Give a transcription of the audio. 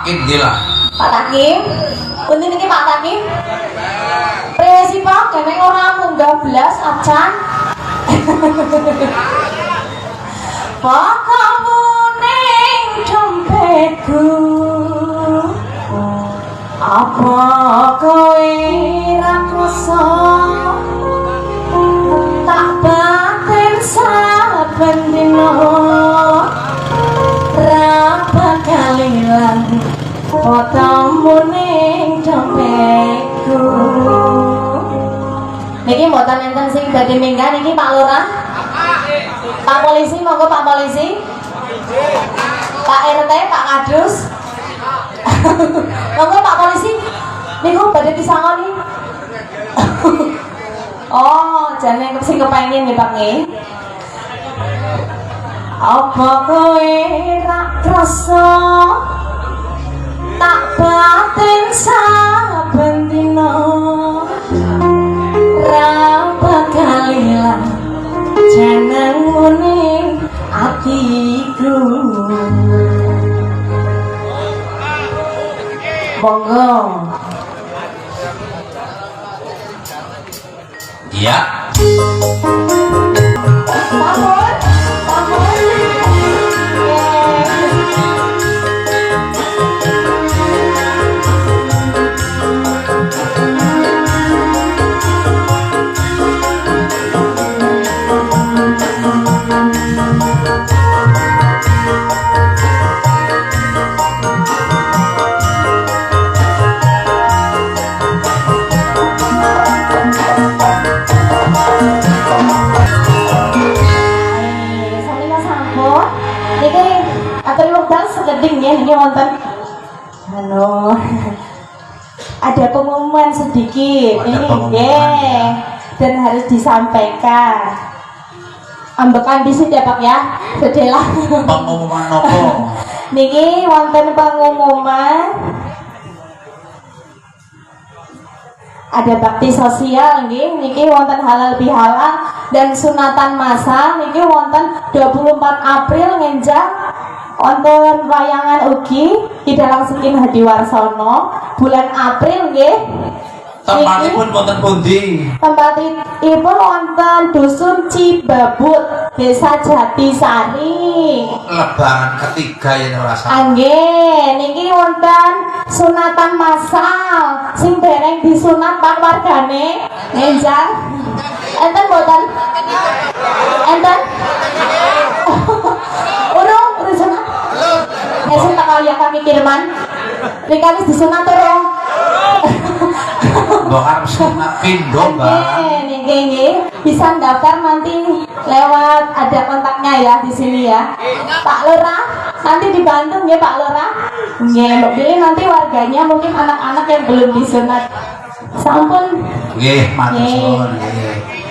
Takim gila. Pak Takim. Punten iki Pak Takim. Presi Pak, kene ora munggah blas acan. Pakamu ning dompetku. Apa kowe ra krasa tak batin saben dina ra bakal ilang fotomu ning dompetku. Niki mboten enten sing badhe minggah niki Pak Lurah. Pak Polisi, monggo Pak Polisi. Pak RT, Pak Kadus. Monggo Pak Polisi. Niku badhe disangoni. Oh, jane sing kepengin nggih Pak nggih. Apa kowe ra krasa tak batin saben dina ra bakal ilang jenengmu ning atiku. Monggo. Iya. Bangun, bangun. Sekeding ya, ini wonten halo ada pengumuman sedikit ini ya, dan harus disampaikan. Ambekan disit ya Pak ya, sedelah Pengumuman nopo? Niki wonten pengumuman ada bakti sosial nggih, niki wonten halal bihalal dan sunatan massal niki wonten 24 April ngenjang wonten wayangan ugi Kidalang Sekim Hadiwarsono bulan April nggih. Tempatipun wonten pundi? Tempatipun wonten Dusun Cibabut, Desa Jatisari. Lebaran ketiga ya rasa. Nggih, niki wonten sunatan massal sing dereng disunat Pak wargane ngenjang. Enten mboten? Enten? Urung sunat. Esuk tak kaya kami kiriman. Rika wis disunat urung? Mbok arep sunat pindho, Mbak. Nggih, bisa daftar nanti lewat ada kontaknya ya di sini ya. Pak Lurah, nanti dibantu ya Pak Lurah. Nggih, Mbok pilih nanti warganya mungkin anak-anak yang belum disunat. Sampun. Nggih, matur suwun nggih.